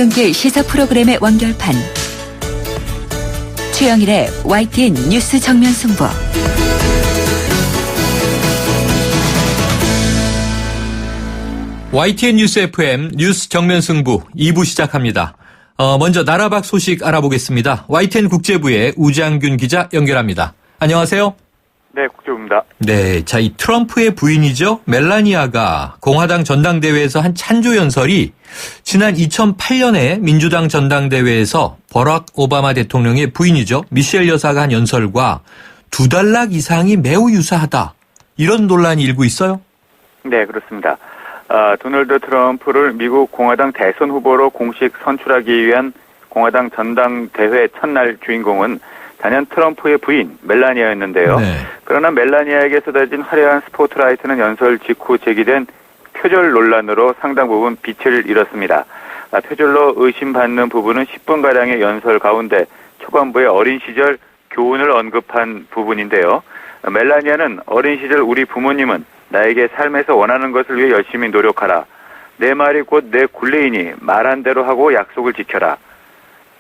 출근길 시사 프로그램의 완결판. 최영일의 YTN 뉴스 정면 승부. YTN 뉴스 FM 뉴스 정면 승부 2부 시작합니다. 먼저 나라 밖 소식 알아보겠습니다. YTN 국제부의 우장균 기자 연결합니다. 안녕하세요. 네, 국제부입니다. 네, 자, 이 트럼프의 부인이죠. 멜라니아가 공화당 전당대회에서 한 찬조 연설이 지난 2008년에 민주당 전당대회에서 버락 오바마 대통령의 부인이죠. 미셸 여사가 한 연설과 2단락 이상이 매우 유사하다. 이런 논란이 일고 있어요? 네, 그렇습니다. 도널드 트럼프를 미국 공화당 대선 후보로 공식 선출하기 위한 공화당 전당대회 첫날 주인공은 단연 트럼프의 부인 멜라니아였는데요. 네. 그러나 멜라니아에게 쏟아진 화려한 스포트라이트는 연설 직후 제기된 표절 논란으로 상당 부분 빛을 잃었습니다. 표절로 의심받는 부분은 10분가량의 연설 가운데 초반부의 어린 시절 교훈을 언급한 부분인데요. 멜라니아는 어린 시절 우리 부모님은 나에게 삶에서 원하는 것을 위해 열심히 노력하라. 내 말이 곧 내 굴레이니 말한 대로 하고 약속을 지켜라.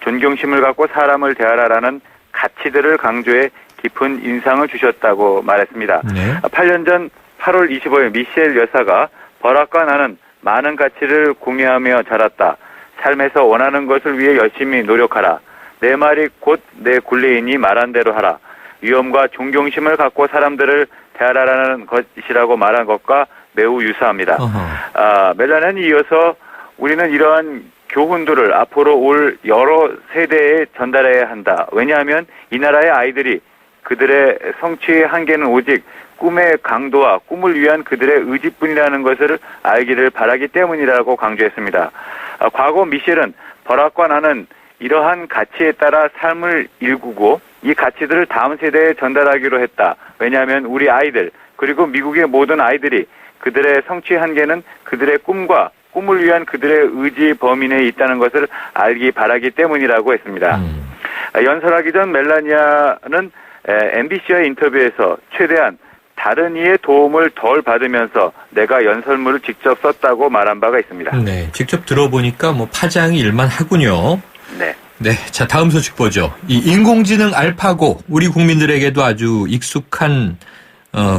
존경심을 갖고 사람을 대하라라는 가치들을 강조해 깊은 인상을 주셨다고 말했습니다. 네. 8년 전 8월 25일 미셸 여사가 버락과 나는 많은 가치를 공유하며 자랐다. 삶에서 원하는 것을 위해 열심히 노력하라. 내 말이 곧 내 굴레이니 말한 대로 하라. 위엄과 존경심을 갖고 사람들을 대하라라는 것이라고 말한 것과 매우 유사합니다. 멜라니아는 이어서 우리는 이러한 교훈들을 앞으로 올 여러 세대에 전달해야 한다. 왜냐하면 이 나라의 아이들이 그들의 성취의 한계는 오직 꿈의 강도와 꿈을 위한 그들의 의지뿐이라는 것을 알기를 바라기 때문이라고 강조했습니다. 과거 미셸은 버락과 나는 이러한 가치에 따라 삶을 일구고 이 가치들을 다음 세대에 전달하기로 했다. 왜냐하면 우리 아이들 그리고 미국의 모든 아이들이 그들의 성취 한계는 그들의 꿈과 꿈을 위한 그들의 의지 범위 내에 있다는 것을 알기 바라기 때문이라고 했습니다. 연설하기 전 멜라니아는 MBC와의 인터뷰에서 최대한 다른 이의 도움을 덜 받으면서 내가 연설문을 직접 썼다고 말한 바가 있습니다. 네, 직접 들어보니까 파장이 일만하군요. 네. 네, 자 다음 소식 보죠. 이 인공지능 알파고 우리 국민들에게도 아주 익숙한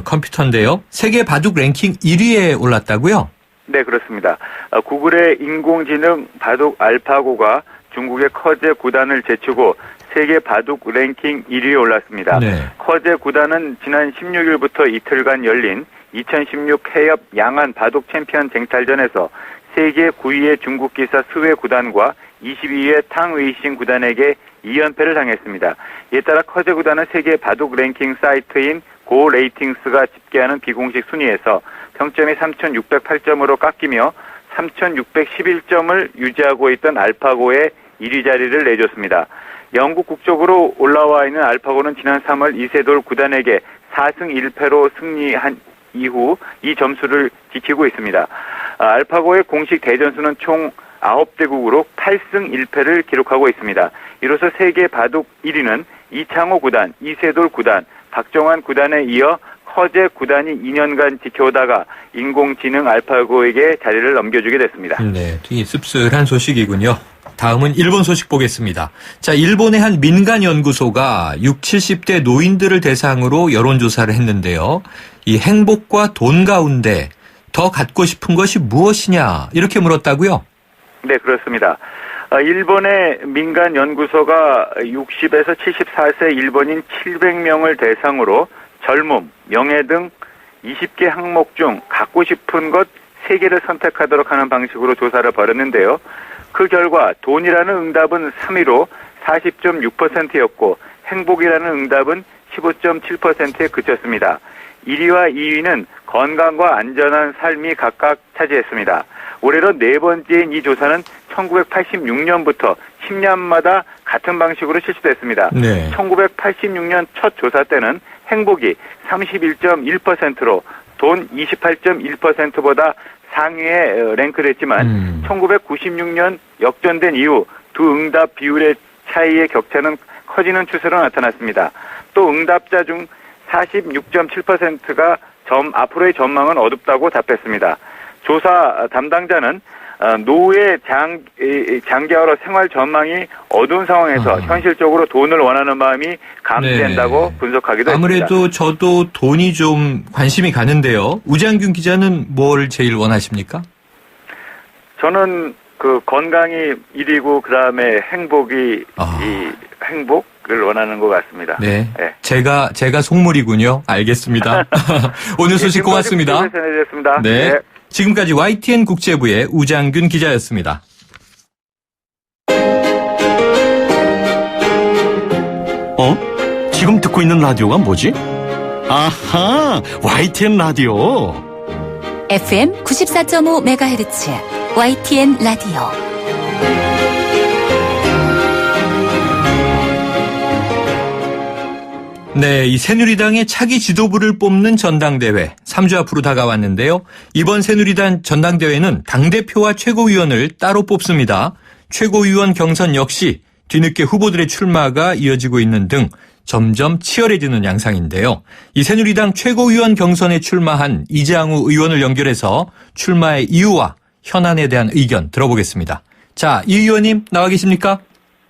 컴퓨터인데요. 세계 바둑 랭킹 1위에 올랐다고요? 네, 그렇습니다. 구글의 인공지능 바둑 알파고가 중국의 커제 구단을 제치고 세계 바둑 랭킹 1위에 올랐습니다. 네. 커제 구단은 지난 16일부터 이틀간 열린 2016 해협 양안 바둑 챔피언 쟁탈전에서 세계 9위의 중국 기사 스웨 구단과 22위의 탕웨이싱 구단에게 2연패를 당했습니다. 이에 따라 커제 구단은 세계 바둑 랭킹 사이트인 고 레이팅스가 집계하는 비공식 순위에서 평점이 3,608점으로 깎이며 3,611점을 유지하고 있던 알파고의 1위 자리를 내줬습니다. 영국 국적으로 올라와 있는 알파고는 지난 3월 이세돌 구단에게 4승 1패로 승리한 이후 이 점수를 지키고 있습니다. 알파고의 공식 대전수는 총 9대국으로 8승 1패를 기록하고 있습니다. 이로써 세계 바둑 1위는 이창호 구단, 이세돌 구단, 박정환 구단에 이어 커제 구단이 2년간 지켜오다가 인공지능 알파고에게 자리를 넘겨주게 됐습니다. 네, 되게 씁쓸한 소식이군요. 다음은 일본 소식 보겠습니다. 자, 일본의 한 민간 연구소가 60, 70대 노인들을 대상으로 여론조사를 했는데요. 이 행복과 돈 가운데 더 갖고 싶은 것이 무엇이냐 이렇게 물었다고요? 네, 그렇습니다. 일본의 민간 연구소가 60에서 74세 일본인 700명을 대상으로 젊음, 명예 등 20개 항목 중 갖고 싶은 것 3개를 선택하도록 하는 방식으로 조사를 벌였는데요. 그 결과 돈이라는 응답은 3위로 40.6%였고 행복이라는 응답은 15.7%에 그쳤습니다. 1위와 2위는 건강과 안전한 삶이 각각 차지했습니다. 올해로 4번째인 이 조사는 1986년부터 10년마다 같은 방식으로 실시됐습니다. 네. 1986년 첫 조사 때는 행복이 31.1%로 돈 28.1%보다 상위에 랭크를 했지만 1996년 역전된 이후 두 응답 비율의 차이의 격차는 커지는 추세로 나타났습니다. 또 응답자 중 46.7%가 앞으로의 전망은 어둡다고 답했습니다. 조사 담당자는 노후의 장기화로 생활 전망이 어두운 상황에서 현실적으로 돈을 원하는 마음이 감지된다고 네. 분석하기도 아무래도 했습니다. 저도 돈이 좀 관심이 가는데요. 우장균 기자는 뭘 제일 원하십니까? 저는 그 건강이 1위고 그다음에 행복이 이 행복을 원하는 것 같습니다. 네. 네. 제가 속물이군요. 알겠습니다. 오늘 소식 고맙습니다. 전해드렸습니다. 네. 지금까지 YTN 국제부의 우장균 기자였습니다. 지금 듣고 있는 라디오가 뭐지? 아하, YTN 라디오. FM 94.5MHz YTN 라디오. 네, 이 새누리당의 차기 지도부를 뽑는 전당대회 3주 앞으로 다가왔는데요. 이번 새누리당 전당대회는 당대표와 최고위원을 따로 뽑습니다. 최고위원 경선 역시 뒤늦게 후보들의 출마가 이어지고 있는 등 점점 치열해지는 양상인데요. 이 새누리당 최고위원 경선에 출마한 이장우 의원을 연결해서 출마의 이유와 현안에 대한 의견 들어보겠습니다. 자, 이 의원님 나와 계십니까?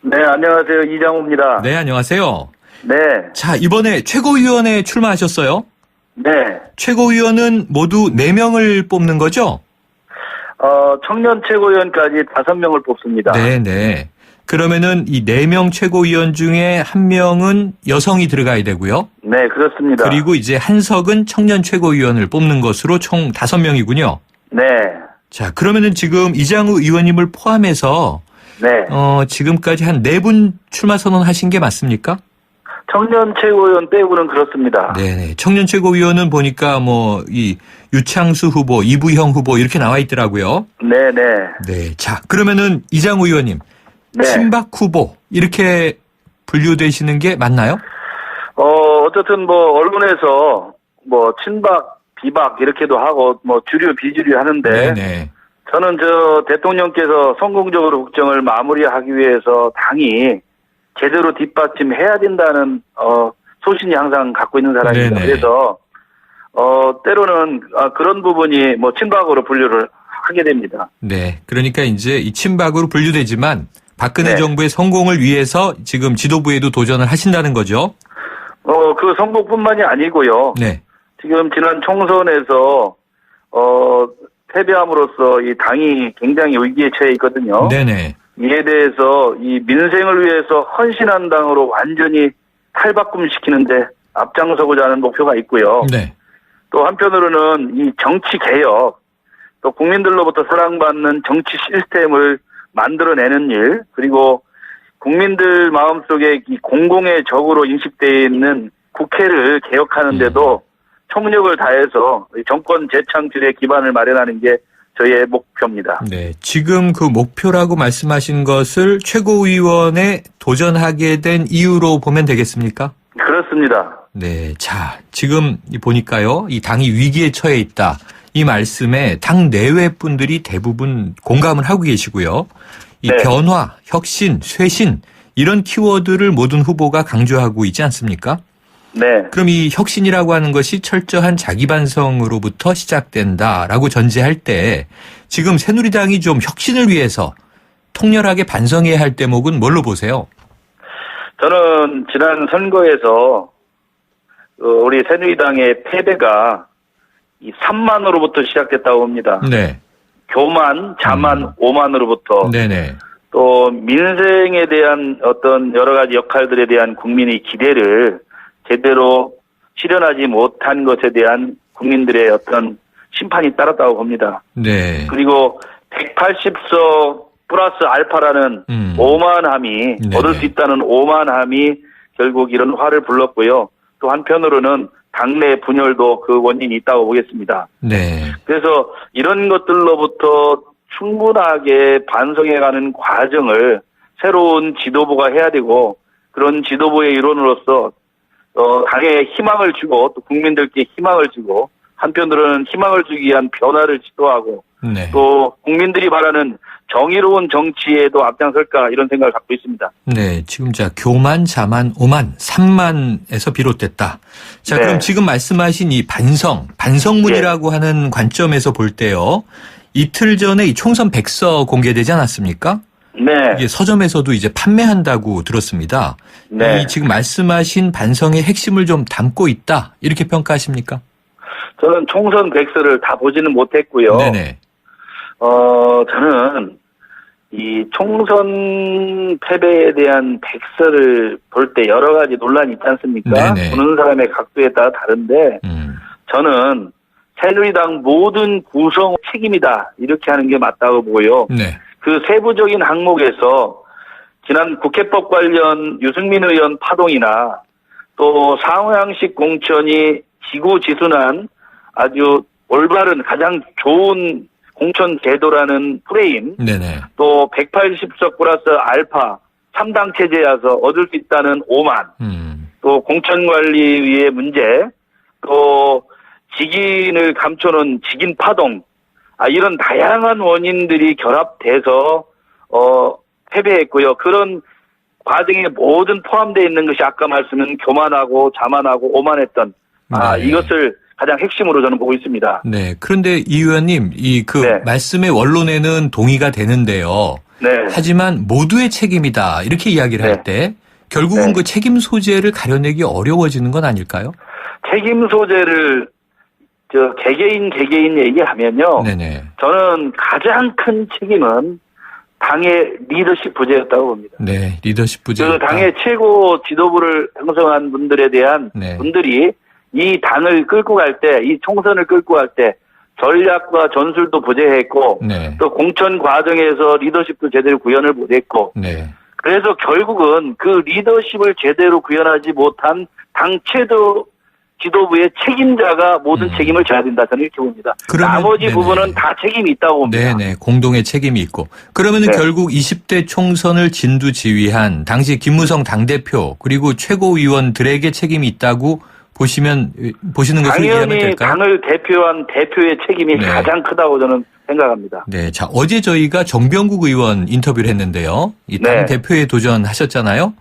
네, 안녕하세요. 이장우입니다. 네, 안녕하세요. 네, 자, 이번에 최고위원에 출마하셨어요? 네. 최고위원은 모두 4명을 뽑는 거죠? 청년 최고위원까지 5명을 뽑습니다. 네네. 그러면은 이 4명 최고위원 중에 1명은 여성이 들어가야 되고요. 네, 그렇습니다. 그리고 이제 한석은 청년 최고위원을 뽑는 것으로 총 5명이군요. 네, 자, 그러면은 지금 이장우 의원님을 포함해서 네. 지금까지 한 4분 출마 선언하신 게 맞습니까? 청년 최고위원 빼고는 그렇습니다. 네네. 청년 최고위원은 보니까 이 유창수 후보, 이부형 후보 이렇게 나와 있더라고요. 네, 네. 네. 자, 그러면은 이장우 의원님. 네. 친박 후보 이렇게 분류되시는 게 맞나요? 어쨌든 언론에서 친박, 비박 이렇게도 하고 주류, 비주류 하는데 네네. 저는 대통령께서 성공적으로 국정을 마무리하기 위해서 당이 제대로 뒷받침해야 된다는 소신이 항상 갖고 있는 사람입니다. 네네. 그래서 때로는 그런 부분이 친박으로 분류를 하게 됩니다. 네. 그러니까 이제 이 친박으로 분류되지만 박근혜 네. 정부의 성공을 위해서 지금 지도부에도 도전을 하신다는 거죠. 그 성공뿐만이 아니고요. 네. 지금 지난 총선에서 패배함으로써 이 당이 굉장히 위기에 처해 있거든요. 네네. 이에 대해서 이 민생을 위해서 헌신한 당으로 완전히 탈바꿈시키는데 앞장서고자 하는 목표가 있고요. 네. 또 한편으로는 이 정치 개혁, 또 국민들로부터 사랑받는 정치 시스템을 만들어내는 일, 그리고 국민들 마음속에 이 공공의 적으로 인식되어 있는 국회를 개혁하는데도 총력을 다해서 정권 재창출의 기반을 마련하는 게 저희의 목표입니다. 네. 지금 그 목표라고 말씀하신 것을 최고위원에 도전하게 된 이유로 보면 되겠습니까? 그렇습니다. 네. 자, 지금 보니까요. 이 당이 위기에 처해 있다. 이 말씀에 당 내외 분들이 대부분 공감을 하고 계시고요. 이 네. 변화, 혁신, 쇄신 이런 키워드를 모든 후보가 강조하고 있지 않습니까? 네. 그럼 이 혁신이라고 하는 것이 철저한 자기 반성으로부터 시작된다라고 전제할 때 지금 새누리당이 좀 혁신을 위해서 통렬하게 반성해야 할 대목은 뭘로 보세요? 저는 지난 선거에서 우리 새누리당의 패배가 이 3만으로부터 시작됐다고 봅니다. 네. 교만, 자만, 오만으로부터 네네. 또 민생에 대한 어떤 여러 가지 역할들에 대한 국민의 기대를 제대로 실현하지 못한 것에 대한 국민들의 어떤 심판이 따랐다고 봅니다. 네. 그리고 180석 플러스 알파라는 오만함이 네네. 얻을 수 있다는 오만함이 결국 이런 화를 불렀고요. 또 한편으로는 당내 분열도 그 원인이 있다고 보겠습니다. 네. 그래서 이런 것들로부터 충분하게 반성해가는 과정을 새로운 지도부가 해야 되고 그런 지도부의 일원으로서 당에 희망을 주고 또 국민들께 희망을 주고 한편으로는 희망을 주기 위한 변화를 지도하고 네. 또 국민들이 바라는 정의로운 정치에도 앞장설까 이런 생각을 갖고 있습니다. 네. 지금 교만, 자만, 오만, 삼만에서 비롯됐다. 자, 네. 그럼 지금 말씀하신 이 반성문이라고 하는 관점에서 볼 때요. 이틀 전에 이 총선 백서 공개되지 않았습니까? 네. 이게 서점에서도 이제 판매한다고 들었습니다. 네. 이 지금 말씀하신 반성의 핵심을 좀 담고 있다 이렇게 평가하십니까? 저는 총선 백서를 다 보지는 못했고요. 네네. 저는 이 총선 패배에 대한 백서를 볼 때 여러 가지 논란이 있지 않습니까? 네네. 보는 사람의 각도에 따라 다른데 저는 새누리당 모든 구성 책임이다 이렇게 하는 게 맞다고 보고요. 네. 그 세부적인 항목에서 지난 국회법 관련 유승민 의원 파동이나 또 상호양식 공천이 지구지순한 아주 올바른 가장 좋은 공천 제도라는 프레임, 네네. 또 180석 플러스 알파 3당 체제여서 얻을 수 있다는 오만, 또 공천관리위의 문제, 또 직인을 감춰놓은 직인 파동, 이런 다양한 원인들이 결합돼서 패배했고요. 그런 과정에 모든 포함되어 있는 것이 아까 말씀은 교만하고 자만하고 오만했던 네. 이것을 가장 핵심으로 저는 보고 있습니다. 네. 그런데 이 의원님, 네. 말씀의 원론에는 동의가 되는데요. 네. 하지만 모두의 책임이다 이렇게 이야기를 할 때 결국은 네. 그 책임 소재를 가려내기 어려워지는 건 아닐까요? 책임 소재를 개개인 얘기하면요. 네네. 저는 가장 큰 책임은 당의 리더십 부재였다고 봅니다. 네, 리더십 부재. 그 당의 최고 지도부를 형성한 분들에 대한 네. 분들이 이 당을 끌고 갈 때, 이 총선을 끌고 갈 때 전략과 전술도 부재했고 네. 또 공천 과정에서 리더십도 제대로 구현을 못했고 네. 그래서 결국은 그 리더십을 제대로 구현하지 못한 당 최고 지도부의 책임자가 모든 책임을 져야 된다. 저는 이렇게 봅니다. 그러면, 나머지 네네. 부분은 다 책임이 있다고 봅니다. 네네. 공동의 책임이 있고. 그러면은 네. 결국 20대 총선을 진두지휘한 당시 김무성 당대표 그리고 최고위원들에게 책임이 있다고 보시는 것으로 이해하면 당연히 될까요? 당을 대표한 대표의 책임이 네. 가장 크다고 저는 생각합니다. 네. 자, 어제 저희가 정병국 의원 인터뷰를 했는데요. 이 당 네. 대표에 도전하셨잖아요.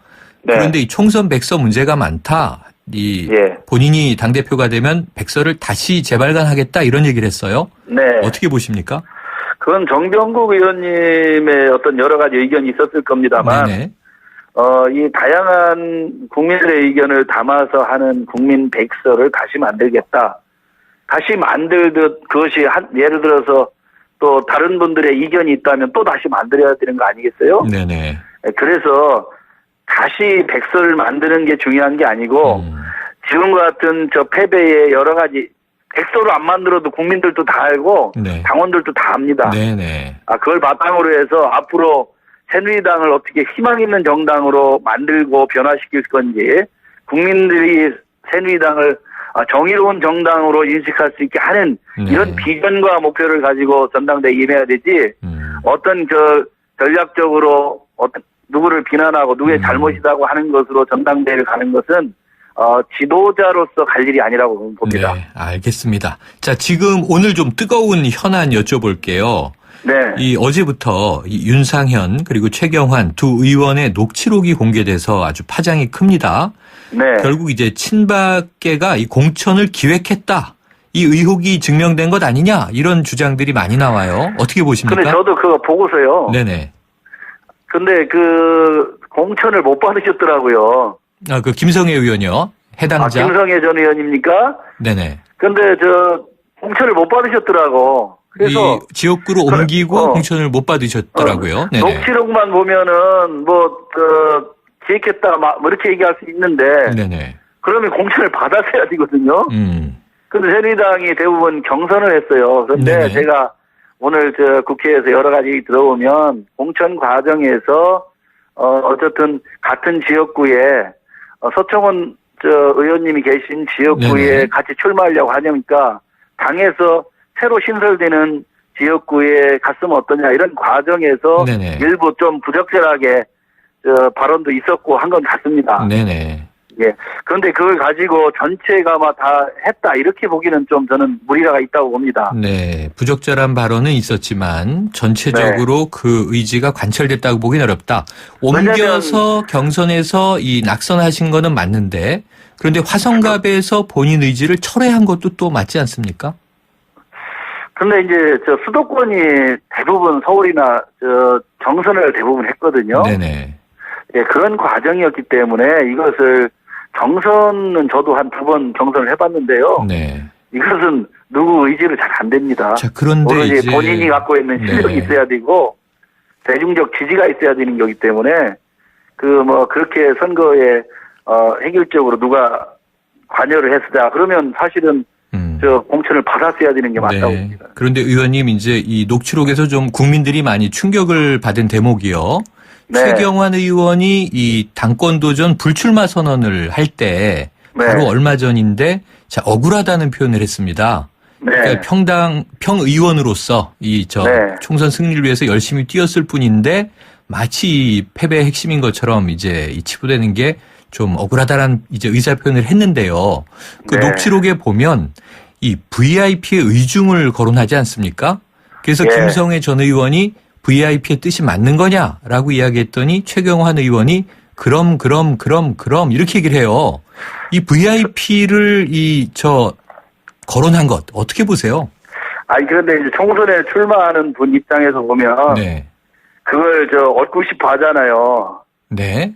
네. 그런데 이 총선 백서 문제가 많다. 예. 본인이 당대표가 되면 백서를 다시 재발간하겠다 이런 얘기를 했어요. 네. 어떻게 보십니까? 그건 정병국 의원님의 어떤 여러 가지 의견이 있었을 겁니다만, 네네. 이 다양한 국민들의 의견을 담아서 하는 국민 백서를 다시 만들겠다. 다시 만들듯 그것이 예를 들어서 또 다른 분들의 이견이 있다면 또 다시 만들어야 되는 거 아니겠어요? 네네. 그래서 다시 백서를 만드는 게 중요한 게 아니고 지금과 같은 저 패배의 여러 가지 백서로 안 만들어도 국민들도 다 알고 네. 당원들도 다 압니다. 네네. 그걸 바탕으로 해서 앞으로 새누리당을 어떻게 희망 있는 정당으로 만들고 변화시킬 건지 국민들이 새누리당을 정의로운 정당으로 인식할 수 있게 하는 네. 이런 비전과 목표를 가지고 전당대회에 임해야 되지 어떤 전략적으로 누구를 비난하고 누구의 잘못이라고 하는 것으로 전당대회를 가는 것은 지도자로서 갈 일이 아니라고 봅니다. 네, 알겠습니다. 자, 지금 오늘 좀 뜨거운 현안 여쭤볼게요. 네. 이 어제부터 이 윤상현 그리고 최경환 두 의원의 녹취록이 공개돼서 아주 파장이 큽니다. 네. 결국 이제 친박계가 이 공천을 기획했다. 이 의혹이 증명된 것 아니냐 이런 주장들이 많이 나와요. 어떻게 보십니까? 근데 저도 그거 보고서요. 네네. 근데 그 공천을 못 받으셨더라고요. 그 김성애 의원이요. 해당자. 김성애 전 의원입니까? 네네. 근데 공천을 못 받으셨더라고. 그래서 이 지역구로 옮기고 공천을 못 받으셨더라고요. 네네. 녹취록만 보면은 기획했다 뭐 이렇게 얘기할 수 있는데 네네. 그러면 공천을 받았어야 되거든요. 근데 새누리당이 대부분 경선을 했어요. 그런데 네네. 제가 오늘 국회에서 여러 가지 얘기 들어보면 공천 과정에서 어쨌든 같은 지역구에 서청원 의원님이 계신 지역구에 네네. 같이 출마하려고 하니까 당에서 새로 신설되는 지역구에 갔으면 어떠냐 이런 과정에서 네네. 일부 좀 부적절하게 발언도 있었고 한 건 같습니다. 네네. 예. 그런데 그걸 가지고 전체가 다 했다 이렇게 보기는 좀 저는 무리가 있다고 봅니다. 네. 부적절한 발언은 있었지만 전체적으로 그 의지가 관철됐다고 보기는 어렵다. 옮겨서 경선에서 이 낙선하신 거는 맞는데 그런데 화성갑에서 본인 의지를 철회한 것도 또 맞지 않습니까? 근데 이제 저 수도권이 대부분 서울이나 저 경선을 대부분 했거든요. 네네. 예, 그런 과정이었기 때문에 이것을 경선은 저도 한 2번 경선을 해봤는데요. 네. 이것은 누구 의지로 잘 안 됩니다. 자, 그런데 오로지 이제 본인이 갖고 있는 실력이 네. 있어야 되고 대중적 지지가 있어야 되는 거기 때문에 그렇게 선거에 해결적으로 누가 관여를 했으다 그러면 사실은 저 공천을 받았어야 되는 게 맞다고 네. 봅니다. 그런데 의원님 이제 이 녹취록에서 좀 국민들이 많이 충격을 받은 대목이요. 네. 최경환 의원이 이 당권 도전 불출마 선언을 할 때 바로 네. 얼마 전인데 자 억울하다는 표현을 했습니다. 네. 그러니까 평의원으로서 이 네. 총선 승리를 위해서 열심히 뛰었을 뿐인데 마치 이 패배의 핵심인 것처럼 이제 이 치부되는 게 좀 억울하다라는 이제 의사 표현을 했는데요. 그 네. 녹취록에 보면 이 VIP의 의중을 거론하지 않습니까? 그래서 예. 김성애 전 의원이 VIP의 뜻이 맞는 거냐라고 이야기했더니 최경환 의원이 그럼 이렇게 얘기를 해요. 이 VIP를 거론한 것 어떻게 보세요? 아니 그런데 이제 총선에 출마하는 분 입장에서 보면 네. 그걸 얻고 싶어 하잖아요. 네.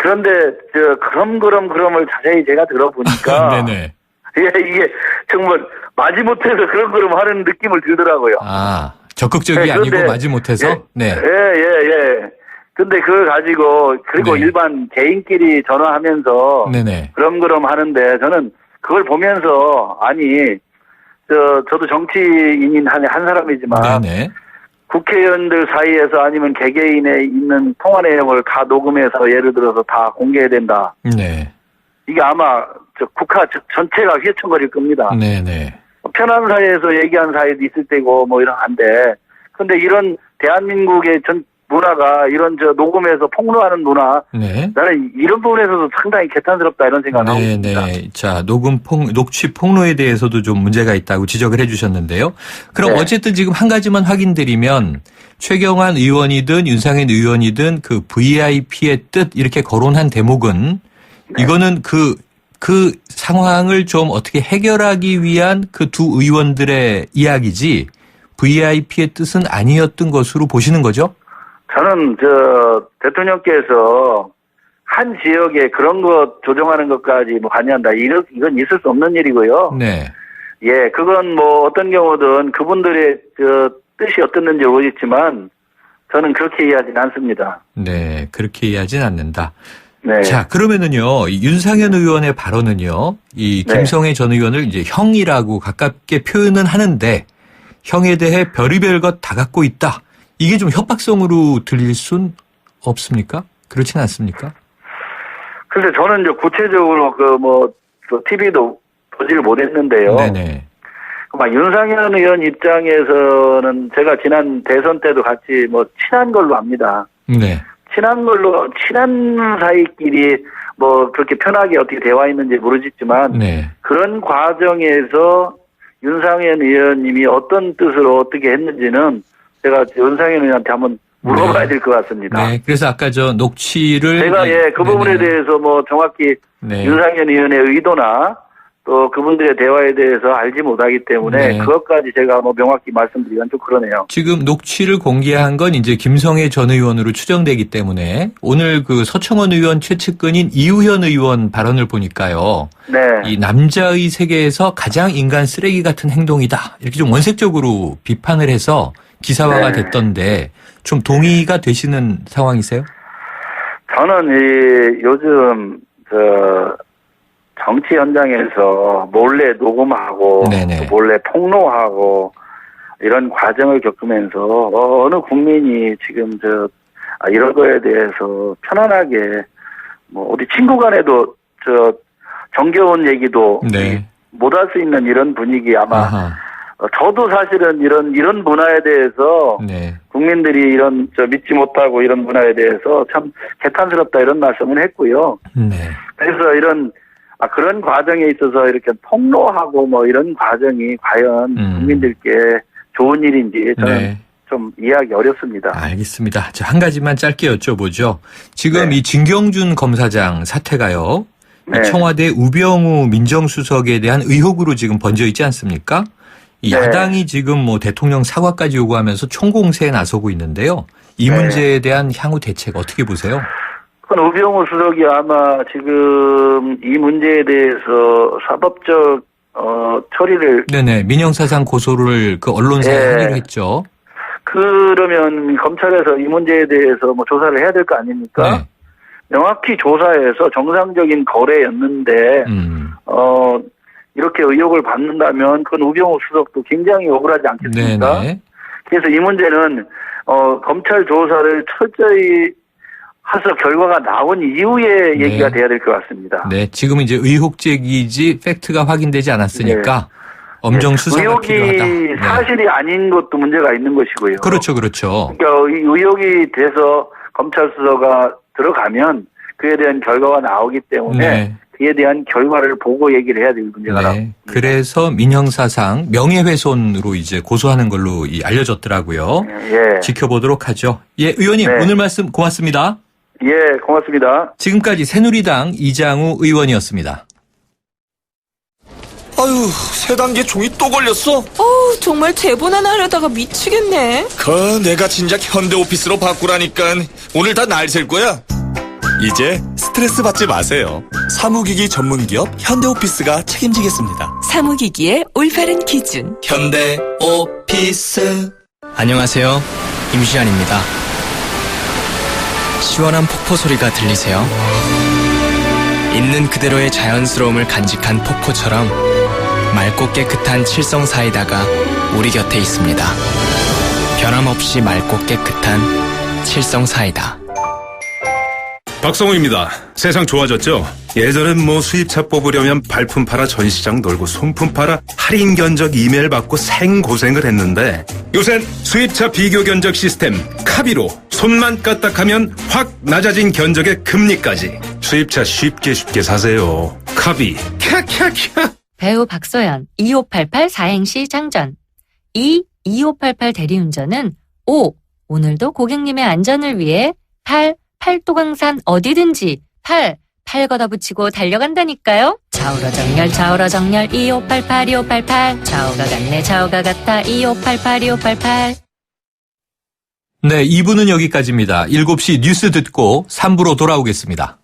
그런데 그럼을 자세히 제가 들어보니까 네네. 이게 정말 마지못해서 그럼 하는 느낌을 들더라고요. 아, 적극적이 네, 그런데- 아니고 마지못해서? 네. 예. 근데 그걸 가지고 그리고 네. 일반 개인끼리 전화하면서 네네. 그럼 하는데 저는 그걸 보면서 저도 정치인인 한 사람이지만 네네. 국회의원들 사이에서 아니면 개개인에 있는 통화 내용을 다 녹음해서 예를 들어서 다 공개해야 된다. 네. 이게 아마 국가 전체가 휘청거릴 겁니다. 네네. 편한 사이에서 얘기한 사이도 있을 때고 이런한데 근데 이런 대한민국의 전 문화가 이런 녹음해서 폭로하는 문화 네. 나는 이런 부분에서도 상당히 개탄스럽다 이런 생각을 하고 있습니다. 네네. 자, 녹취 폭로에 대해서도 좀 문제가 있다고 지적을 해 주셨는데요. 그럼 네. 어쨌든 지금 한 가지만 확인드리면 최경환 의원이든 윤상현 의원이든 그 VIP의 뜻 이렇게 거론한 대목은 네. 이거는 그 상황을 좀 어떻게 해결하기 위한 그 두 의원들의 이야기지 VIP의 뜻은 아니었던 것으로 보시는 거죠? 저는 대통령께서 한 지역에 그런 것 조정하는 것까지 관여한다. 이건 있을 수 없는 일이고요. 네. 예, 그건 어떤 경우든 그분들의 뜻이 어떻는지 모르겠지만 저는 그렇게 이해하지는 않습니다. 네. 그렇게 이해하진 않는다. 네. 자, 그러면은요, 이 윤상현 의원의 발언은요, 이 네. 김성애 전 의원을 이제 형이라고 가깝게 표현은 하는데, 형에 대해 별의별 것 다 갖고 있다. 이게 좀 협박성으로 들릴 순 없습니까? 그렇진 않습니까? 근데 저는 이제 구체적으로 TV도 보지를 못했는데요. 네네. 윤상현 의원 입장에서는 제가 지난 대선 때도 같이 친한 걸로 압니다. 네. 친한 사이끼리 그렇게 편하게 어떻게 대화했는지 모르겠지만 네. 그런 과정에서 윤상현 의원님이 어떤 뜻으로 어떻게 했는지는 제가 윤상현 의원한테 한번 물어봐야 될 것 같습니다. 네. 그래서 아까 녹취를. 제가 그 부분에 대해서 정확히 네. 윤상현 의원의 의도나 또 그분들의 대화에 대해서 알지 못하기 때문에 네. 그것까지 제가 명확히 말씀드리기는 좀 그러네요. 지금 녹취를 공개한 건 이제 김성애 전 의원으로 추정되기 때문에 오늘 그 서청원 의원 최측근인 이우현 의원 발언을 보니까요. 네. 이 남자의 세계에서 가장 인간 쓰레기 같은 행동이다. 이렇게 좀 원색적으로 비판을 해서 기사화가 네. 됐던데 좀 동의가 되시는 상황이세요? 저는 요즘 정치 현장에서 몰래 녹음하고 네네. 또 몰래 폭로하고 이런 과정을 겪으면서 어느 국민이 지금 이런 거에 대해서 편안하게 어디 친구 간에도 정겨운 얘기도 네. 못 할 수 있는 이런 분위기 아마 아하. 저도 사실은 이런 문화에 대해서 네. 국민들이 이런 믿지 못하고 이런 문화에 대해서 참 개탄스럽다 이런 말씀을 했고요. 네. 그래서 그런 과정에 있어서 이렇게 폭로하고 이런 과정이 과연 국민들께 좋은 일인지 저는 네. 좀 이해하기 어렵습니다. 알겠습니다. 자, 한 가지만 짧게 여쭤보죠. 지금 네. 이 진경준 검사장 사태가요. 네. 청와대 우병우 민정수석에 대한 의혹으로 지금 번져 있지 않습니까? 이 네. 야당이 지금 뭐 대통령 사과까지 요구하면서 총공세에 나서고 있는데요. 이 네. 문제에 대한 향후 대책 어떻게 보세요? 그건 우병우 수석이 아마 지금 이 문제에 대해서 사법적 처리를 네네. 민영사상 고소를 그 언론사에 네. 하기로 했죠. 그러면 검찰에서 이 문제에 대해서 뭐 조사를 해야 될 거 아닙니까? 네. 명확히 조사해서 정상적인 거래였는데 이렇게 의혹을 받는다면 그건 우병우 수석도 굉장히 억울하지 않겠습니까? 네네. 그래서 이 문제는 검찰 조사를 철저히 해서 결과가 나온 이후에 얘기가 돼야 될 것 같습니다. 네. 지금 이제 의혹 제기지 팩트가 확인되지 않았으니까 엄정 수사가 의혹이 필요하다. 네. 사실이 아닌 것도 문제가 있는 것이고요. 그렇죠. 그렇죠. 그러니까 이 의혹이 돼서 검찰 수사가 들어가면 그에 대한 결과가 나오기 때문에 네. 그에 대한 결과를 보고 얘기를 해야 될 문제가 네. 그래서 민형사상 명예훼손으로 이제 고소하는 걸로 알려졌더라고요. 예. 지켜보도록 하죠. 예, 의원님 네. 오늘 말씀 고맙습니다. 예, 고맙습니다. 지금까지 새누리당 이장우 의원이었습니다. 아유, 세 단계 종이 또 걸렸어? 정말 대본 하나 하려다가 미치겠네. 내가 진작 현대오피스로 바꾸라니까 오늘 다 날 셀 거야. 이제 스트레스 받지 마세요. 사무기기 전문기업 현대오피스가 책임지겠습니다. 사무기기의 올바른 기준. 현대오피스. 안녕하세요. 임시안입니다. 시원한 폭포 소리가 들리세요? 있는 그대로의 자연스러움을 간직한 폭포처럼 맑고 깨끗한 칠성 사이다가 우리 곁에 있습니다. 변함없이 맑고 깨끗한 칠성 사이다. 박성우입니다. 세상 좋아졌죠? 예전엔 뭐 수입차 뽑으려면 발품 팔아 전시장 놀고 손품 팔아 할인 견적 이메일 받고 생고생을 했는데 요샌 수입차 비교 견적 시스템 카비로 손만 까딱하면 확 낮아진 견적의 금리까지 수입차 쉽게 사세요. 카비 캬캬캬. 배우 박소연 2588 사행시 장전 2. 2588 대리운전은 5. 오늘도 고객님의 안전을 위해 8. 팔도강산 어디든지 8 걷어붙이고 달려간다니까요. 좌우로 정렬 2588 좌우가 같네 좌우가 같아 2588 네, 2부는 여기까지입니다. 7시 뉴스 듣고 3부로 돌아오겠습니다.